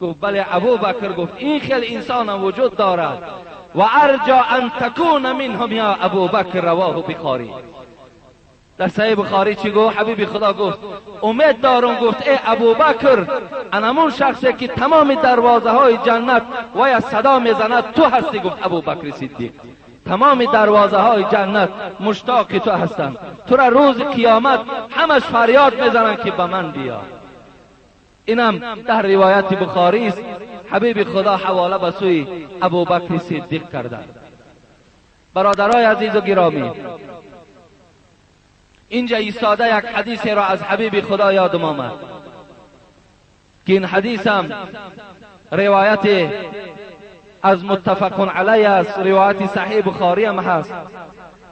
گفت بله ابوبکر. گفت این خیلی انسان هم وجود دارد و ارجا ان تکون منهم یا ابوبکر. رواه بخاری. در صحیح بخاری چی گفت؟ حبیب خدا گفت امید دارم، گفت ای ابوبکر، انمون شخصی که تمام دروازه های جنت و صدا میزند تو هستی. گفت ابوبکر صدیق تمام دروازه های جنت مشتاق تو هستند، تو را روز قیامت همش فریاد میزنند که به من بیا. اینم در روایت بخاری است. حبیب خدا حواله به سوی ابوبکر صدیق کردند. برادرای عزیز و گرامی، اینجا ایستاده یک حدیث را از حبیب خدا یادم آمد که این حدیث هم روایت از متفق علیه است، روایت صحیح بخاری هم هست.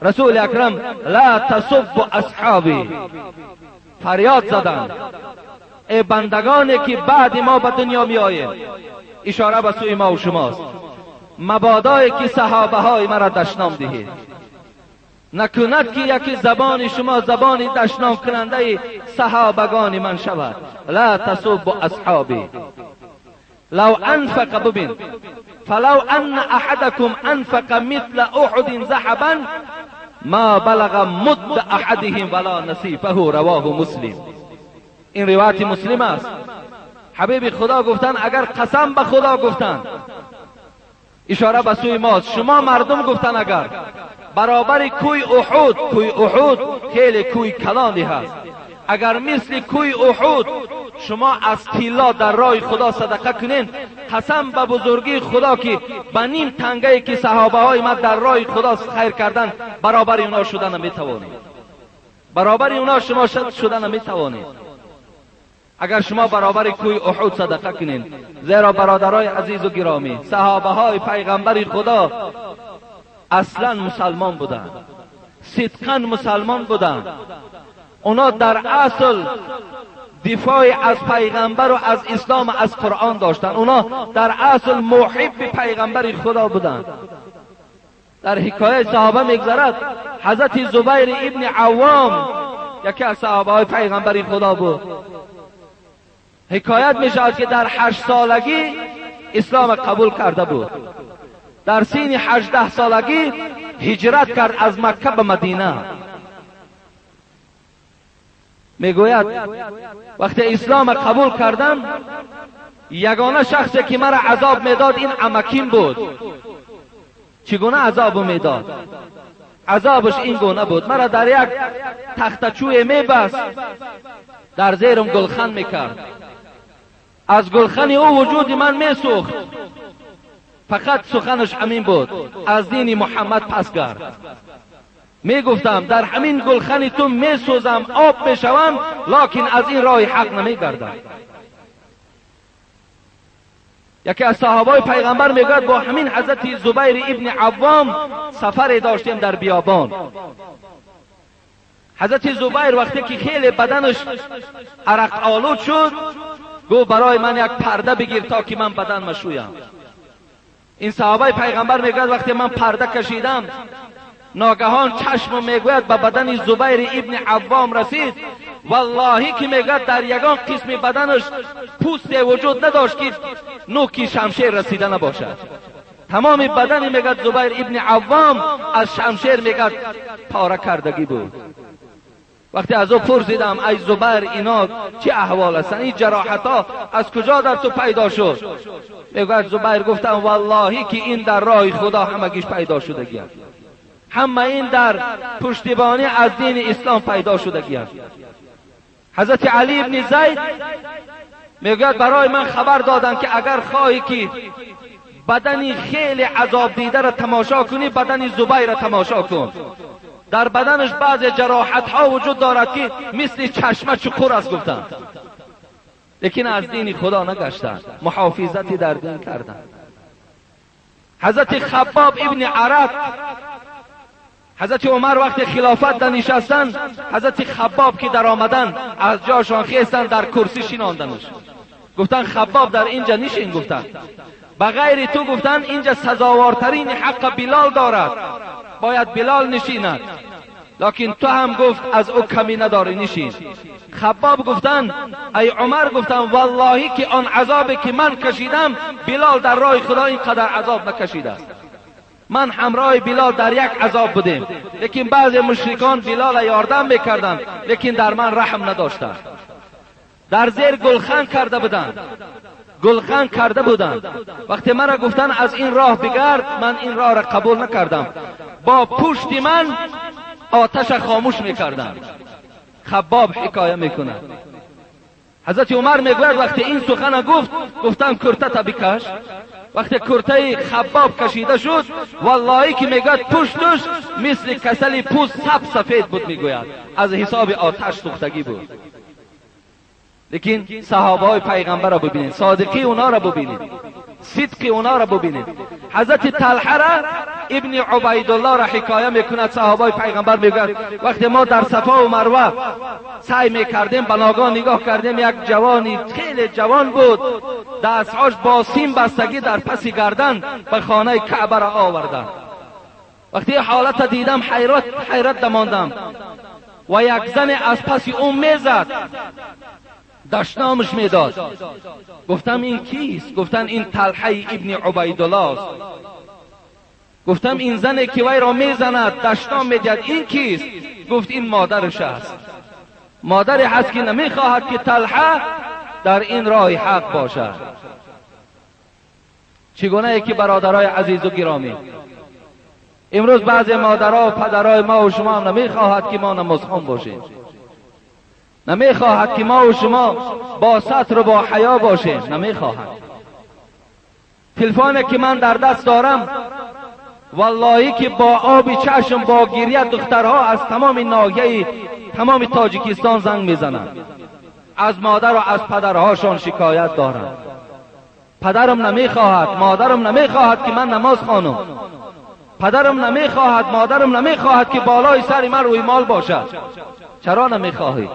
رسول اکرم لا تسبوا اصحابی فریاد زدند ای بندگانی که بعد ما به دنیا می آییم، اشاره به سوی ما و شماست، مبادای که صحابه های مرا دشنام دهید، نکند که یکی زبان شما زبان دشنام کننده صحابگان من شود. لا تسبوا اصحابی لو انفق ببین فلو ان احدكم انفق مثل احد ذهبا ما بلغ مد احدهم ولا نصیفه. رواه مسلم. این روایت مسلم است. حبیب خدا گفتن اگر قسم به خدا گفتن، اشاره به سوی ماست، شما مردم گفتن اگر برابر کوی احد خیلی کوی کلانی هست، اگر مثل کوی احد شما از طلا در راه خدا صدقه کنین، قسم به بزرگی خدا که به نیم تنگه که صحابه های ما در راه خدا خیر کردن برابر اونا شدن نمیتوانید. برابر اونا شما شدن نمیتوانید اگر شما برابر کوی احد صدقه کنین. زیرا برادرای عزیز و گرامی، صحابه های پیغمبر خدا اصلا مسلمان بودند، صدقاً مسلمان بودند. اونا در اصل دفاع از پیغمبر و از اسلام و از قرآن داشتن. اونا در اصل محب پیغمبر خدا بودند. در حکایت صحابه میگذرد حضرت زبیر ابن عوام یکی از صحابه های پیغمبر خدا بود. حکایت میشود که در 8 سالگی اسلام قبول کرده بود. در سن 18 سالگی هجرت کرد از مکه به مدینه. میگوید وقتی اسلام قبول کردم یگانه شخصی که مرا عذاب میداد این امکیم بود. چگونه عذاب میداد؟ عذابش این گونه بود، مرا در یک تختچوی میبست، در زیرم گلخن میکرد، از گلخن او وجود من میسوخت، فقط سخنش همین بود از دین محمد پس گرد. می گفتم در همین گلخن تو می سوزم، آب می شوم، لکن از این راه حق نمی گردم. یکی از صحابه پیغمبر می گوید با همین حضرت زبیر ابن عوام سفر داشتیم در بیابان. حضرت زبیر وقتی که خیلی بدنش عرق آلود شد گفت برای من یک پرده بگیر تا که من بدن مشویم. این صحابه پیغمبر می گوید وقتی من پرده کشیدم ناگهان چشم میگوید به بدن زبیر ابن عوام رسید. والله که میگوید در یگان قسم بدنش پوست وجود نداشت که نوک شمشیر رسیده نباشد. تمام بدن میگوید زبیر ابن عوام از شمشیر میگوید پاره کردگی بود. وقتی از او پرسیدم ای زبیر اینا چه احوال هستن، این جراحت ها از کجا در تو پیدا شد؟ میگوید زبیر گفتم والله که این در راه خدا همگیش پیدا شدگی است، همه این در پشتیبانی از دین اسلام پیدا شدگی است. حضرت علی ابن زید میگوید برای من خبر دادن که اگر خواهی که بدنی خیلی عذاب دیده را تماشا کنی بدن زبیر را تماشا کن. در بدنش بعض جراحت ها وجود دارد که مثل چشمه چقور است گفتن، لیکن از دین خدا نگشتن، محافظتی در دین کردن. حضرت خباب ابن عرب، حضرت عمر وقت خلافت در نشستن، حضرت خباب که در آمدن از جاشان خیستن در کرسی شیناندنش. گفتن خباب در اینجا نشین. گفتن بغیر تو گفتن اینجا سزاوارترین حق بلال دارد، باید بلال نشیند. لکن تو هم گفت از او کمی نداری نشین. خباب گفتن ای عمر گفتن والله که آن عذابی که من کشیدم بلال در راه خدا اینقدر عذاب نکشیده است. من همراه بلال در یک عذاب بودیم، لیکن بعضی مشرکان بلال یاردم میکردند لیکن در من رحم نداشتند. در زیر گلخن کرده بودند. وقتی مرا گفتن از این راه بگرد، من این راه را قبول نکردم. با پشت من آتش خاموش میکردند. خباب حکایه میکنه. حضرت عمر میگوید وقتی این سخن گفتم کرته تا بکش. وقتی کرته خباب کشیده شد، والله که میگوید پشتش مثل کسل پوست سفید بود، میگوید از حساب آتش سوختگی بود. لیکن صحابه های پیغمبر را ببینید، صادقی اونا را ببینید، صدق اونا را ببینید. حضرت طلحه را ابن عبیدالله را حکایه میکند. صحابه پیغمبر میگوید وقتی ما در صفا و مروه سعی میکردیم، بناگاه نگاه کردیم یک جوانی خیلی جوان بود، دستهاش با سیم بستگی در پس گردن به خانه کعبه را آوردند. وقتی حالت دیدم حیرت دماندم و یک زن از پس اون میزد، دشنامش میداد. گفتم این کیست؟ گفتن این طلحه ابن عبیدالله است. گفتم این زنی که وی را میزند دشنام میدهد این کیست؟ گفت این مادرش است. مادری هست که نمیخواهد که طلحه در این راه حق باشد. چگونه ای که برادرای عزیز و گرامی، امروز بعضی مادرها و پدرای ما و شما نمیخواهد که ما نمازخوان باشیم، نمیخواهد که ما و شما با ستر و با حیا باشیم، نمیخواهد. تلفنی که من در دست دارم والله که با آب چشم با گریه دخترها از تمام ناحیه تمام تاجیکستان زنگ میزنند، از مادر و از پدرهاشان شکایت دارند. پدرم نمیخواهد، مادرم نمیخواهد که من نماز خوانم، پدرم نمیخواهد، مادرم نمیخواهد که بالای سر من روی مال باشد. چرا نمیخواهید؟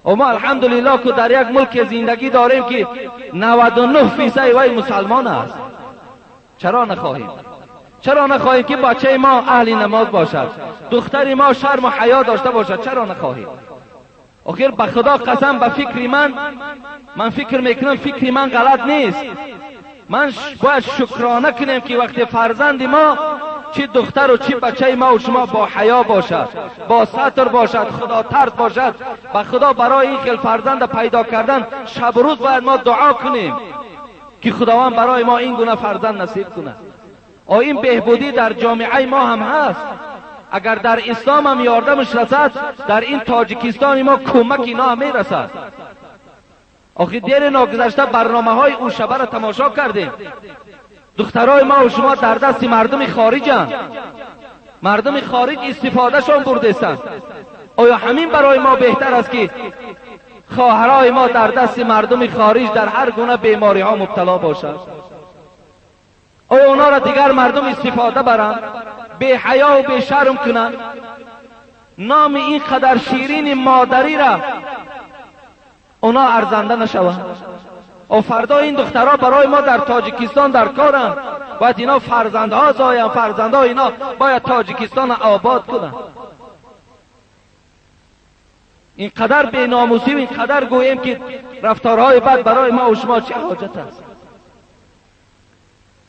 و ما الحمدلله که در یک ملک زندگی داریم که 99% وی مسلمان است. چرا نخواهیم؟ چرا نخواهیم که بچه ما اهل نماز باشد، دختر ما شرم و حیا داشته باشد؟ چرا نخواهیم؟ آخر به خدا قسم به فکر من فکر میکنم فکر من غلط نیست. من باید شکرانه کنیم که وقتی فرزند ما چه دختر و چه بچه ما و شما با حیا باشد، با ستر باشد، خدا ترس باشد. به خدا برای این خیل فرزند پیدا کردن شب و روز باید ما دعا کنیم که خداوند برای ما این گونه فرزند نصیب کنه. و این بهبودی در جامعه ما هم هست. اگر در اسلام هم یاردمش رسد، در این تاجیکستان ما کمک اینا هم میرسد. آخه دیر ناگذشته برنامه های او شبه را تماشا کردیم. دخترای ما و شما در دست مردم خارجند، مردم خارج استفاده شان بردستند. آیا همین برای ما بهتر است که خواهرای ما در دست مردم خارج در هر گونه بیماری ها مبتلا باشند؟ آیا اونا را دیگر مردم استفاده برند، بی حیا و بی شرم کنند، نام این قدر شیرین مادری را اونا ارزنده نشوند؟ و فردا این دخترها برای ما در تاجیکستان در کارند، باید اینا فرزندها زاین، فرزندها اینا باید تاجیکستان آباد کنند. اینقدر بی ناموسی و اینقدر گوییم که رفتارهای بد برای ما و شما چه حاجت است؟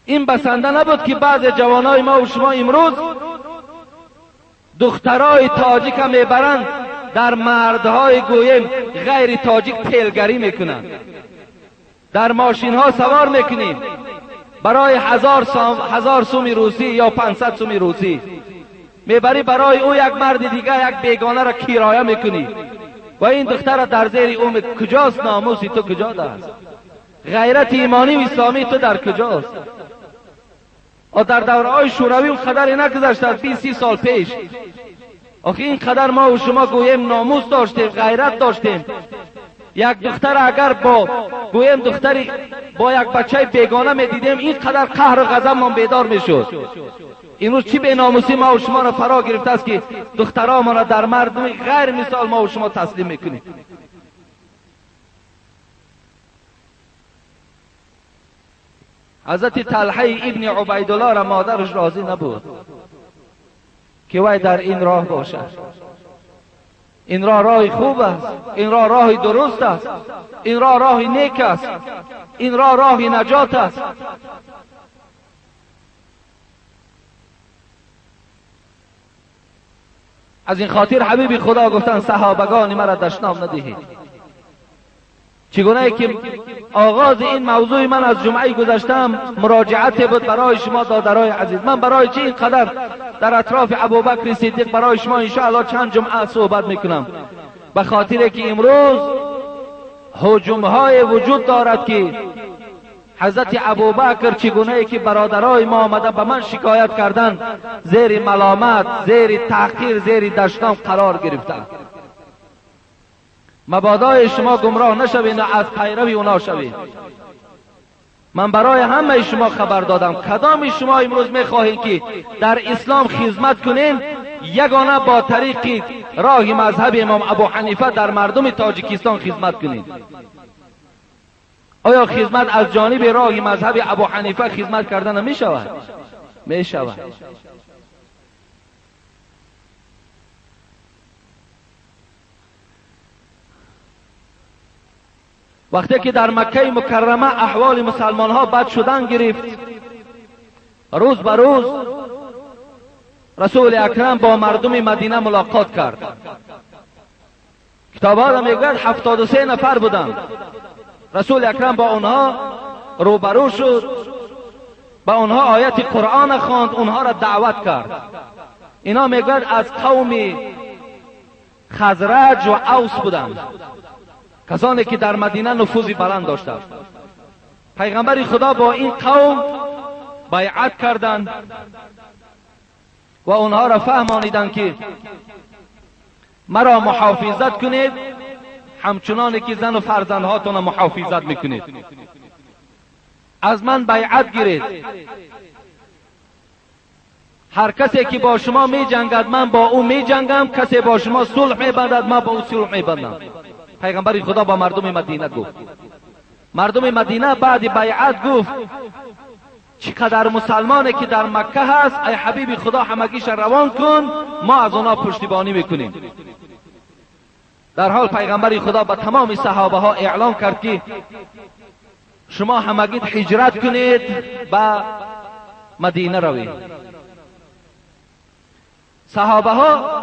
این بسنده نبود که بعض جوانای ما و شما امروز دخترای تاجیک هم میبرند در مردهای گویم غیر تاجیک تیلگری میکنند، در ماشین ها سوار میکنیم برای 1000 سوم روسی یا 500 سوم روسی میبری، برای او یک مرد دیگه یک بیگانه را کرایه میکنی و این دختر در زیر اوم کجاست؟ ناموسی تو کجا است؟ غیرت ایمانی و اسلامی تو در کجاست؟ و در دوره‌های شوروی اون قدر نگذشته از 20-30 سال پیش. آخه این قدر ما و شما گویم ناموس داشتیم، غیرت داشتیم. یک دختر اگر با گویم دختری با یک بچه بیگانه میدیدیم این قدر قهر و غضب ما بیدار میشد. امروز چی به ناموسی ما و شما را فرا گرفته است که دخترها ما را در مردم غیر مثال ما و شما تسلیم میکنیم؟ حضرت طلحه ابن عبیدالله را مادرش راضی نبود. که وی در این راه باشد. این راه خوب است، این راه درست است، این راه نیک است، این راه نجات است. از این خاطر حبیب خدا گفتن صحابگان مرا دشنام ندهید. چگونه که آغاز این موضوع من از جمعه گذشتم مراجعت بود برای شما دادرای عزیز. من برای چه اینقدر در اطراف ابوبکر صدیق برای شما انشاءالله چند جمعه صحبت میکنم؟ به خاطر که امروز هجوم های وجود دارد که حضرت ابوبکر چگونه که برادرای ما آمده به من شکایت کردند زیر ملامت، زیر تحقیر، زیر دشنام قرار گرفتند. مبادا شما گمراه نشوید و از پیروی اونا شوید. من برای همه شما خبر دادم. کدام شما امروز میخواهید که در اسلام خدمت کنین؟ یگانه با طریق راه مذهب امام ابو حنیفه در مردم تاجیکستان خدمت کنید. آیا خدمت از جانب راه مذهب ابو حنیفه خدمت کردن می شود؟ می شود. وقتی که در مکه مکرمه احوال مسلمان ها بد شدن گرفت، روز به روز رسول اکرم با مردم مدینه ملاقات کرد. کتاب ها میگوید 73 نفر بودند. رسول اکرم با اونها روبرو شد، با اونها آیت قرآن خواند، اونها را دعوت کرد. اینا میگوید از قوم خزرج و اوس بودند، کسانی که در مدینه نفوذی بلند داشتند. پیغمبر خدا با این قوم بیعت کردند و اونها را فهمانیدند که مرا محافظت کنید همچنانی که زن و فرزندهاتون محافظت میکنید. از من بیعت گیرید. هر کسی که با شما می جنگد من با او می جنگم، کسی با شما صلح می بندد من با او صلح می بندم. پیغمبر خدا با مردم مدینه گفت. مردم مدینه بعد بیعت گفت چقدر مسلمانی که در مکه هست ای حبیب خدا همگیش روان کن، ما از اونا پشتیبانی میکنیم. در حال پیغمبر خدا به تمام صحابه ها اعلام کرد که شما همگی هجرت کنید به مدینه روید. صحابه ها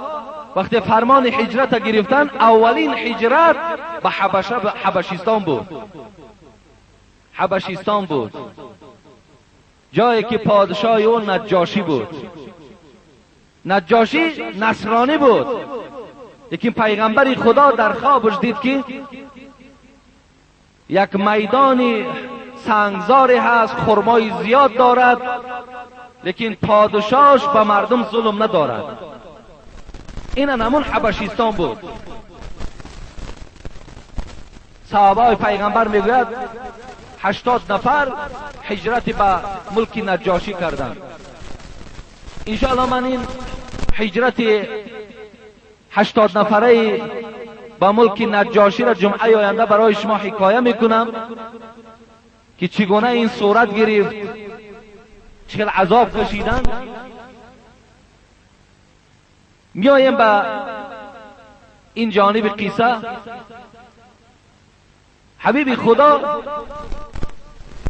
وقتی فرمان هجرت گرفتن، اولین هجرت به حبشستان بود. حبشستان بود، جایی که پادشاه اون نجاشی بود. نجاشی نصرانی بود، لیکن پیغمبر خدا در خوابش دید که یک میدان سنگزاری هست، خرمای زیاد دارد، لیکن پادشاهش به مردم ظلم ندارد. این همون حبشستان بود. صحابه پیغمبر میگوید 80 نفر هجرت به ملک نجاشی کردند. انشاءالله من این هجرت 80 نفره با ملک نجاشی را جمعه آینده برای شما حکایه میکنم که چگونه این صورت گرفت، چقدر عذاب کشیدن. میایم به این جانب قصه. حبیب خدا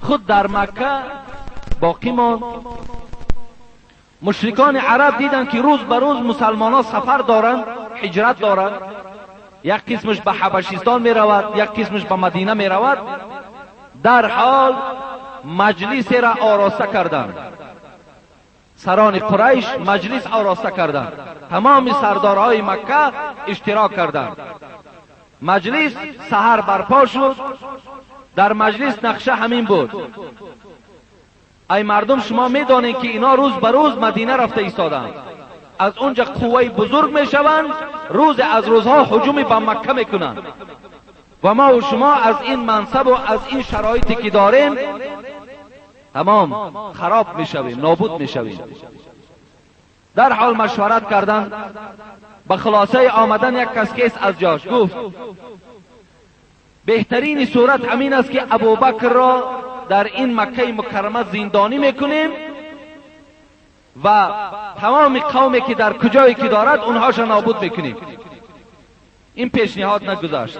خود در مکه باقی ماند. مشرکان عرب دیدن که روز به روز مسلمان ها سفر دارند، هجرت دارند. یک قسمش به حبشستان می رود، یک قسمش به مدینه می رود. در حال مجلس را آراسته کردند. سران قریش مجلس آراسته کردند. تمام سردارهای مکه اشتراک کردند. مجلس سحر برپا شد. در مجلس نقشه همین بود: ای مردم شما میدانید که اینا روز به روز مدینه رفته ایستادند، از اونجا قوه بزرگ میشوند، روز از روزها هجوم به مکه میکنند و ما و شما از این منصب و از این شرایطی که داریم تمام خراب میشویم، نابود میشویم. در حال مشورت کردند. به خلاصه آمدن یک کس از جاش گفت بهترین صورت همین است که ابوبکر را در این مکه مکرمه زندانی میکنیم و تمام قومی که در کجایی که دارد اونهاش نابود میکنیم. این پیشنهاد نگذاشت.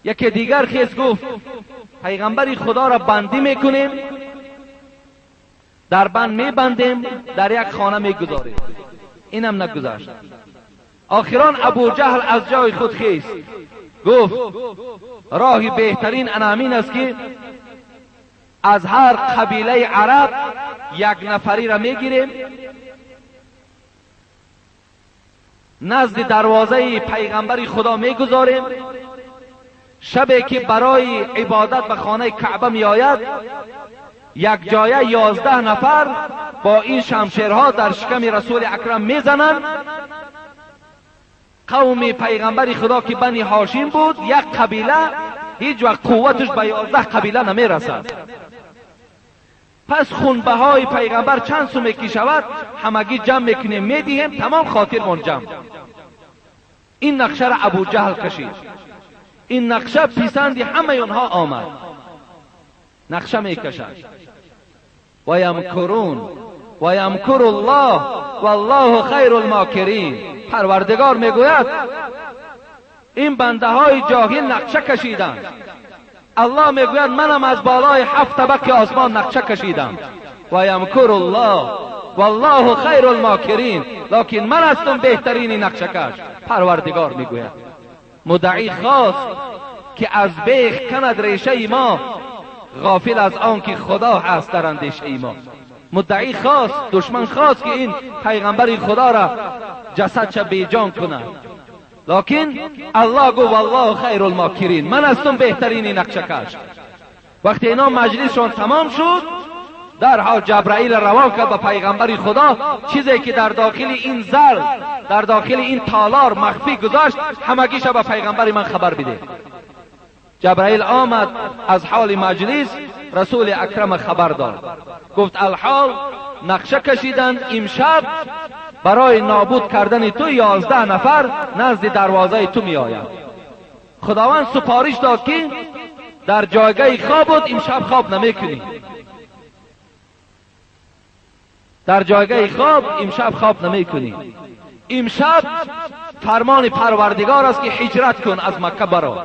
یکی دیگر خیز گفت پیغمبری خدا را بندی میکنیم، در بند میبندیم، در یک خانه میگذاریم. اینم نگذاشت. آخران ابو جهل از جای خود خیست، گفت راهی بهترین انامین است که از هر قبیله عرب یک نفری را میگیریم، نزد دروازه پیغمبری خدا میگذاریم، شبی که برای عبادت به خانه کعبه می آید یک جایه 11 نفر با این شمشیرها در شکم رسول اکرم میزنند. قوم پیغمبری خدا که بنی هاشم بود، یک قبیله هیچ وقت قوتش به 11 قبیله نمیرسد. پس خونبهای پیغمبر چند سومه که شود همگی جمع میکنیم میدیم، تمام خاطر منجم. این نقشه را ابو جهل کشید. این نقشه پیسند همه اونها آمد. نقشه میکشد و یمکرون و یمکر الله والله خیر الماکرین. پروردگار میگوید این بنده های جاهل نقشه کشیدند، الله میگوید منم از بالای 7 طبقه آسمان نقشه کشیدم. و یمکر الله والله خیر الماکرین، لکن من هستم بهترین نقشه کش. پروردگار میگوید مدعی خواست که از بیخ کند ریشه ما، غافل از آن که خدا هست در اندیشه ما. مدعی خواست، دشمن خواست که این پیغمبر خدا را جسدش بیجان کند، لکن الله گو والله خیر الماکرین، من هستم بهترین نقشه کش. وقتی اینا مجلسشون تمام شد، در حال جبرائیل روان کرد به پیغمبر خدا چیزی که در داخل این زر، در داخل این تالار مخفی گذاشت همگیش به پیغمبر من خبر بده. جبرائیل آمد از حال مجلس، رسول اکرم خبر داد، گفت الحال نقشه کشیدن امشب برای نابود کردن تو 11 نفر نزد دروازه تو می آید. خداوند سپارش داد که در جایگاه خواب بود امشب خواب نمیکنی، در جایگاه خواب امشب خواب نمیکنی. امشب فرمان پروردگار است که هجرت کن از مکه برو.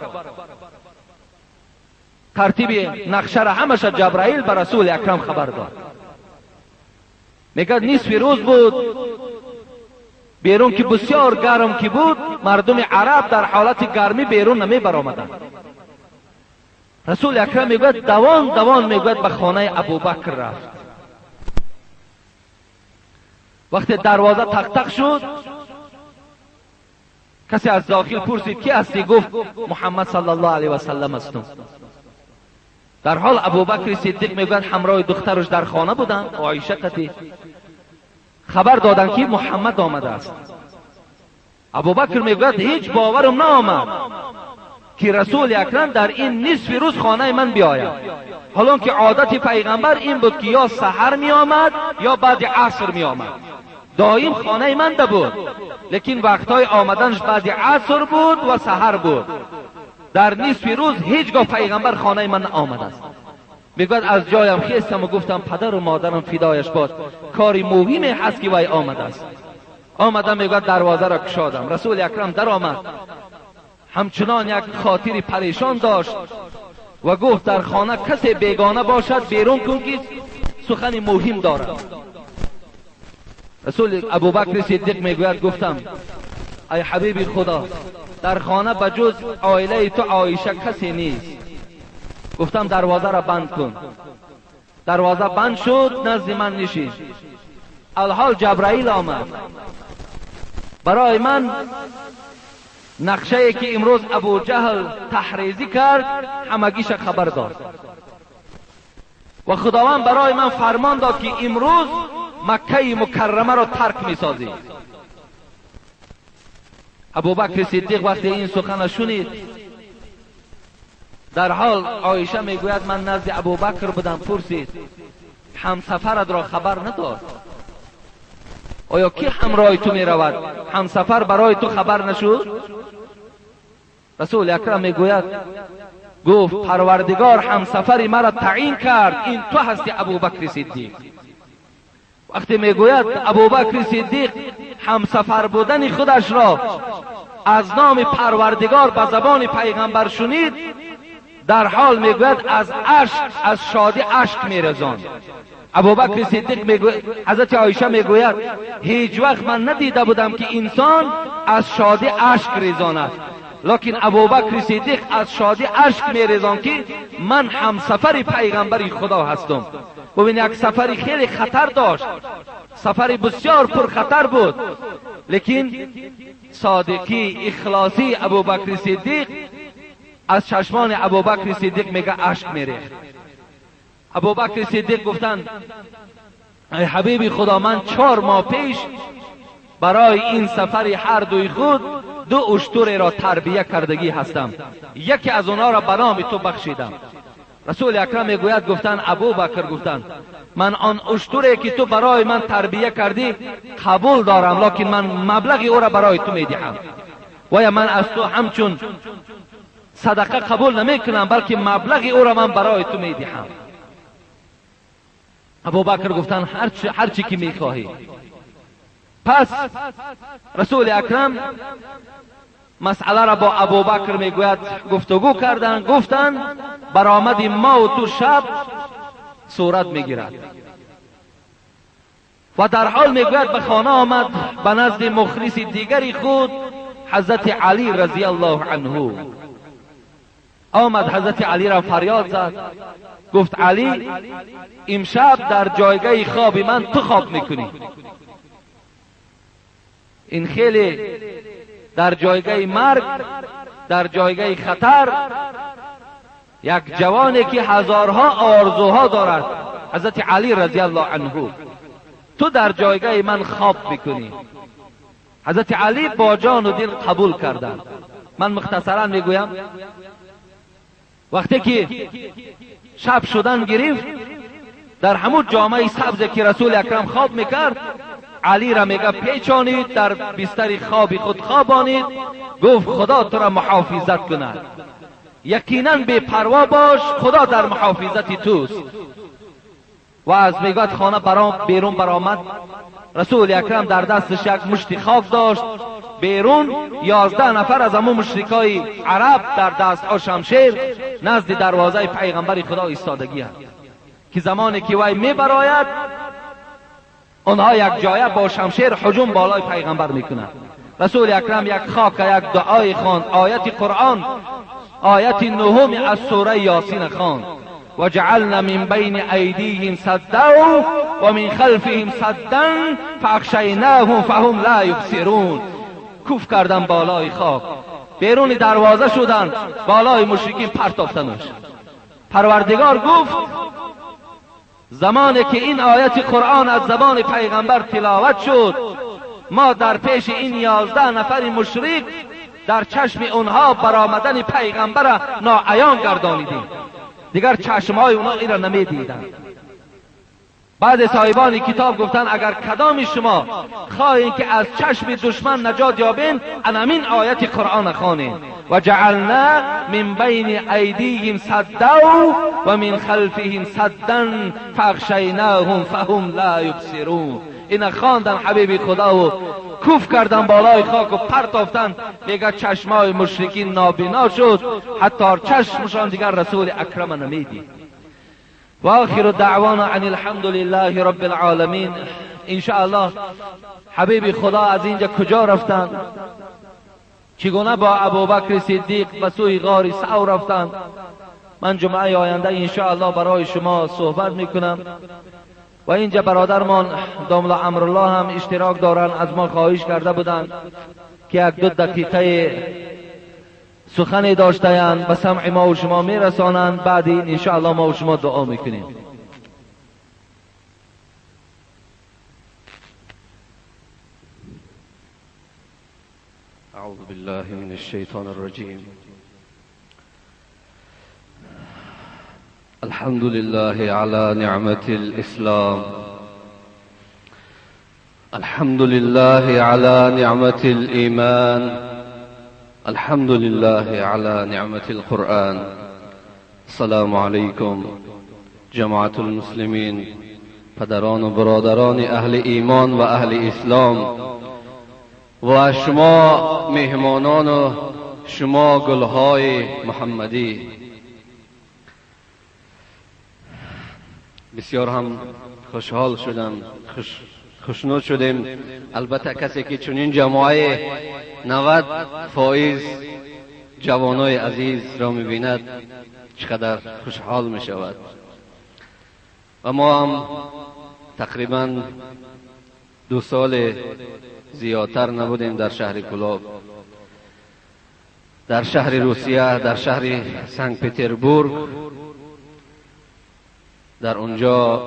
ترتیب نقشه را همش جبرائیل به رسول اکرم خبر داد. میگه نصف روز بود، بیرون که بسیار گرم که بود، مردم عرب در حالت گرمی بیرون نمی برآمدند. رسول اکرم میگه دوان میگه به خانه ابوبکر رفت. وقتی دروازه تق تق شد، کسی از داخل پرسید کی هستی؟ گفت محمد صلی الله علیه و سلم هستم. در حال ابوبکر صدیق میگوید همراه دخترش در خانه بودن، عایشه قطی خبر دادن که محمد آمده است. ابوبکر میگوید هیچ باورم نآمد که رسول اکرم در این نصف روز خانه من بیاید، حالا که عادت پیغمبر این بود که یا سحر می آمد یا بعد عصر می آمد. دائم خانه من ده بود، لیکن وقتهای آمدنش بعد عصر بود و سحر بود. در نصف روز هیچگاه پیغمبر خانه من آمده است. میگوید از جایم خیستم و گفتم پدر و مادرم فدایش باد، کاری مهمی هست که وی آمده است. آمدم، میگوید دروازه را گشادم، رسول اکرم در آمد، همچنان یک خاطری پریشان داشت و گفت در خانه کسی بیگانه باشد بیرون کن که سخن مهم دارد. رسول ابوبکر صدیق میگوید گفتم ای حبیب خدا، در خانه بجز عائله تو عایشه کسی نیست. گفتم دروازه را بند کن. دروازه بند شد، نزد من نشین. الحال جبرائیل آمد برای من نقشه ای که امروز ابو جهل تحریزی کرد همگیش خبر داد و خداوند برای من فرمان داد که امروز مکه مکرمه را ترک می سازی. ابوبکر صدیق وقتی این سخن شنید، در حال عایشه میگوید من نزد ابوبکر بودم، پرسید همسفرت را خبر نداد؟ آیا کی همراه تو می رود؟ همسفر برای تو خبر نشد؟ رسول اکرم میگوید گفت پروردگار همسفری مرا تعیین کرد، این تو هستی ابوبکر صدیق. وقتی میگوید ابوبکر صدیق همسفر بودن خودش را از نام پروردگار به زبان پیغمبر شنید، در حال میگوید از اشک، از شادی اشک میرزاند. ابوبکر صدیق میگوید، حضرت عایشه میگوید هیچ وقت من ندیده بودم که انسان از شادی اشک ریزاند، لیکن ابوبکر صدیق از شادی اشک میریزان که من همسفر پیغمبر خدا هستم. ببین یک سفری خیلی خطر داشت، سفری بسیار پر خطر بود، لیکن صادقی اخلاصی ابوبکر صدیق از چشمان ابوبکر صدیق میگه اشک میریخت. ابوبکر صدیق گفتن ای حبیب خدا، من 4 ماه پیش برای این سفر هر دوی خود 2 اشتر را تربیه کردگی هستم، یکی از اونها را به نام تو بخشیدم. رسول اکرم میگوید گفتن ابوبکر، گفتن من آن اشتری که تو برای من تربیه کردی قبول دارم، لیکن من مبلغ او را برای تو میدهم و یا من از تو همچون صدقه قبول نمیکنم، بلکه مبلغ او را من برای تو میدهم. ابوبکر گفتن هر چی که میخواهی. پس رسول اکرم مسئله را با ابوبکر میگوید گفتگو کردن، گفتن برآمد ما و تو شب صورت میگیرد و در حال میگوید به خانه آمد به نزد مخلص دیگری خود حضرت علی رضی الله عنه. آمد حضرت علی را فریاد زد، گفت علی امشب در جایگاه خواب من تو خواب میکنی. این خیلی در جایگاه مرگ، در جایگاه خطر، یک جوانی که هزارها آرزوها دارد، حضرت علی رضی الله عنه، تو در جایگاه من خواب میکنی. حضرت علی با جان و دل قبول کردند. من مختصرا میگویم وقتی که شب شدن گرفت، در همون جامعه سبز که رسول اکرم خواب میکرد، علی را میگه پیچانید، در بستر خواب خود خوابانید، گفت خدا تو را محافظت کند، یقینا بی پروا باش، خدا در محافظت توست. و از میگوید خانه بیرون برآمد. رسول اکرم در دستش یک مشت خاک داشت، بیرون 11 نفر از همون مشرکای عرب در دستها شمشیر نزد دروازه پیغمبر خدا ایستادگی هست که زمانی که وی میبراید آنها یک جایه با شمشیر هجوم بالای پیغمبر میکنند. رسول اکرم یک خاک، یک دعای خواند، آیت قرآن، آیت 9 از سوره یاسین خواند، وجعلنا من بین ایدیهم سدا و من خلفهم سدا فاغشیناهم فهم لا یبصرون. کوف کردن بالای خاک، بیرون دروازه شدند، بالای مشرکین پرتافتنش. پروردگار گفت زمانی که این آیت قرآن از زبان پیغمبر تلاوت شد، ما در پیش این 11 نفر مشرک در چشم اونها برآمدن پیغمبر ناعیان گردانیدیم، دیگر چشمهای اونها این را نمیدیدند. بعد صاحبان کتاب گفتن اگر کدام شما خواهید که از چشم دشمن نجات یابین، همین آیت قرآن خوانید، و جعلنا من بین ایدیهم سدا و من خلفهم سدا فاغشیناهم فهم لا یبصرون. این خواندن حبیب خدا و کوف کردن بالای خاک و پرتافتن، میگه چشمای مشرکین نابینا شد، حتی چشمشان دیگر رسول اکرم نمیدید. و آخر دعوانا عن الحمد لله رب العالمین. انشاءالله حبیب خدا از اینجا کجا رفتن، چگونه با ابوبکر صدیق به سوی غار ثور رفتند، من جمعه آینده انشاءالله برای شما صحبت میکنم. و اینجا برادرمان داملا امرالله هم اشتراک دارن، از ما خواهش کرده بودند که 1-2 دقیقه سخنی داشته‌اند به سمع ما و شما میرسانند، بعد این انشاءالله ما و شما دعا میکنیم. اعوذ بالله من الشیطان الرجیم. الحمد لله على نعمة الإسلام، الحمد لله على نعمة الإيمان، الحمد لله على نعمة القرآن. السلام عليكم جماعة المسلمين، پدران و برادران اهل ایمان و اهل اسلام و شما مهمانان و شما گلهای محمدی، بسیار هم خوشحال شدم، خوشنود شدیم. البته کسی که چنین جماعه 90 فائز جوانای عزیز را می‌بیند چقدر خوشحال می‌شود. و ما هم تقریبا 2 سال زیادتر نبودیم در شهر کلاب، در شهر روسیه، در شهر سنت پترزبورگ. در اونجا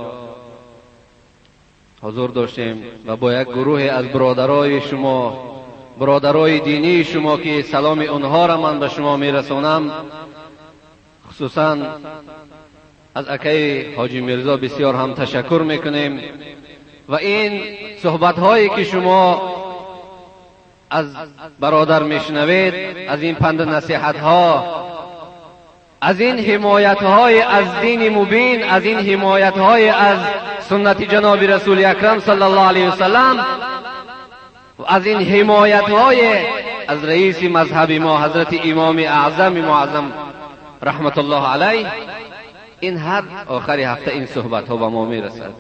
حضور داشتیم و با یک گروه از برادرای شما، برادرای دینی شما که سلام اونها را من به شما میرسانم، خصوصا از اکای حاجی میرزا بسیار هم تشکر میکنیم. و این صحبت هایی که شما از برادر میشنوید، از این پند نصیحت ها، از این حمایت های از دین مبین، از این حمایت های از سنت جناب رسول اکرم صلی الله علیه وسلم، از این حمایت های از رئیس مذهب ما حضرت امام اعظم معظم رحمت الله علیه، این هر آخر هفته این صحبت ها به ما میرسد.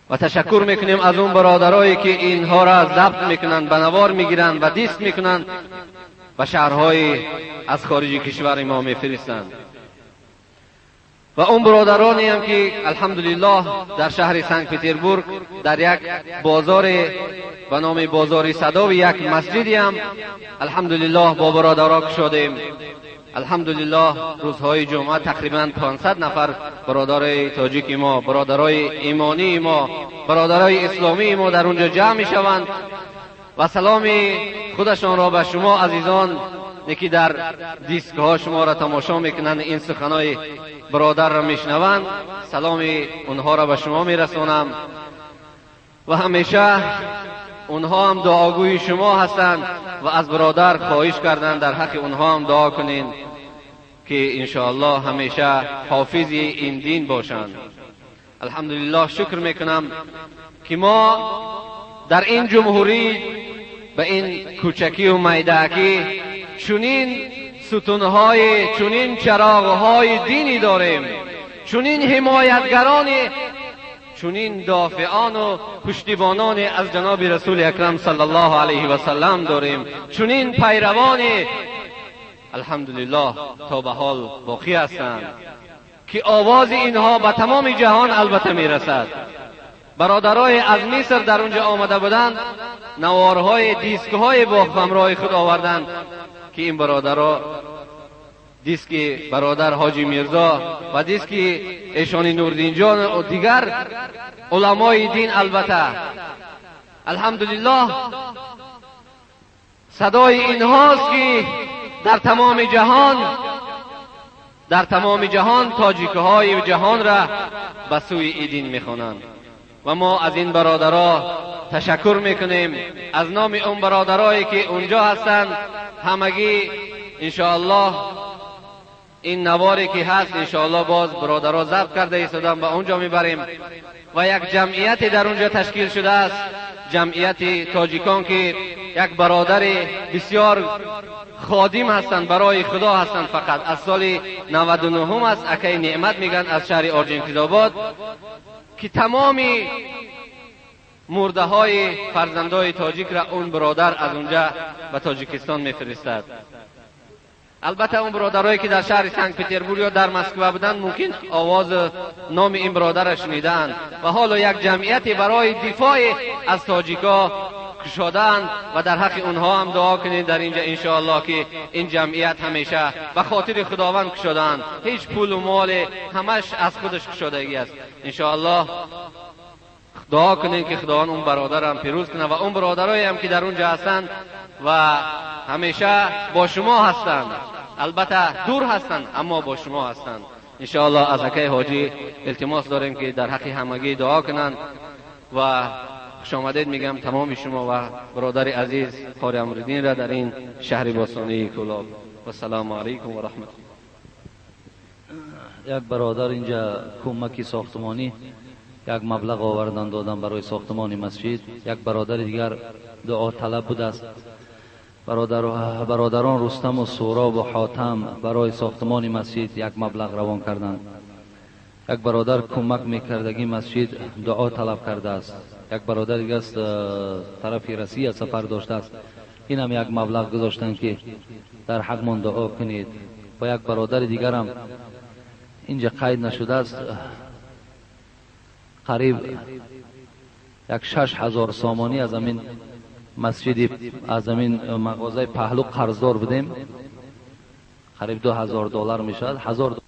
و تشکر میکنیم از اون برادرایی که اینها را ضبط میکنند، به نوار میگیرند و دیست میکنند و شهرهای از خارج کشور ما میفرستند. و اون برادرانی هم که الحمدلله در شهر سنت پترزبورگ در یک بازار به نام بازار صدا و یک مسجدی هم الحمدلله با برادرها شدیم. الحمدلله روزهای جمعه تقریبا 500 نفر برادرای تاجیک ما، برادرای ایمانی ما، برادرای اسلامی ما در اونجا جمع می شوند و سلام خودشان را به شما عزیزان که در دیسک ها شما را تماشا میکنند، این سخنای برادر را میشنوند، سلام اونها را به شما میرسانم. و همیشه اونها هم دعاگوی شما هستند و از برادر خواهش کردن در حق اونها هم دعا کنین که انشاءالله همیشه حافظ این دین باشند. الحمدلله شکر میکنم که ما در این جمهوری به این کوچکی و میدکی چنین ستونهای، چنین چراغهای دینی داریم، چنین حمایتگران، چنین دافعان و پشتیبانان از جناب رسول اکرم صلی الله علیه و سلم داریم، چنین پیروان الحمدلله تا به حال باقی هستند که آواز اینها به تمام جهان البته میرسد. برادرای از مصر در اونجا آمده بودند، نوارهای دیسکهای با خمرهای خود آوردند که این برادرها دیسک برادر حاجی میرزا و دیسک ایشانی نوردین جان و دیگر علمای دین البته الحمدلله صدای اینهاست که در تمام جهان تاجیکهای جهان را به سوی دین میخوانند. و ما از این برادرها تشکر میکنیم از نام اون برادرایی که اونجا هستند. همگی انشاءالله این نواری که هست انشاءالله باز برادرها ضبط کرده ایستادن به اونجا میبریم و یک جمعیت در اونجا تشکیل شده است، جمعیت تاجیکان که یک برادر بسیار خادم هستند، برای خدا هستند. فقط از سال 99 است، اکای نعمت میگن از شهر آرجنتین که تمام مرده های فرزندای تاجیک را اون برادر از اونجا به تاجیکستان میفرستد. البته اون برادرایی که در شهر سنت پترزبورگ یا در مسکو بودند ممکن آواز نام این برادر را شنیدند و حالا یک جمعیتی برای دفاع از تاجیکا کشادند و در حق اونها هم دعا کنید در اینجا انشاءالله که این جمعیت همیشه به خاطر خداوند کشادند، هیچ پول و مال همش از خودش کشادگی است. انشاءالله دعا کنید که خداوند اون برادر هم پیروز کنه و اون برادرایی هم که در اونجا هستند و همیشه با شما هستند، البته دور هستند اما با شما هستند. انشاءالله از حکای حاجی التماس داریم که در حق همگی دعا کنند و خوش آمدید میگم تمام شما و برادر عزیز قاری امرالدین را در این شهر باستانی کلاب. و السلام علیکم و رحمت الله. یک برادر اینجا کمکی ساختمانی یک مبلغ آوردن دادن برای ساختمان مسجد. یک برادر دیگر دعا طلب بود است. برادران رستم و سهراب و حاتم برای ساختمان مسجد یک مبلغ روان کردند. یک برادر کمک میکردگی مسجد دعا طلب کرده است. یک برادر دیگر از طرف روسیه سفر داشته است، این هم یک مبلغ گذاشتن که در حق من دعا کنید. و یک برادر دیگر هم اینجا قید نشده است، قریب یک 6000 سامانی از همین مسجد، از همین مغازه پهلو قرضدار بودیم، قریب $2000 میشد. $1000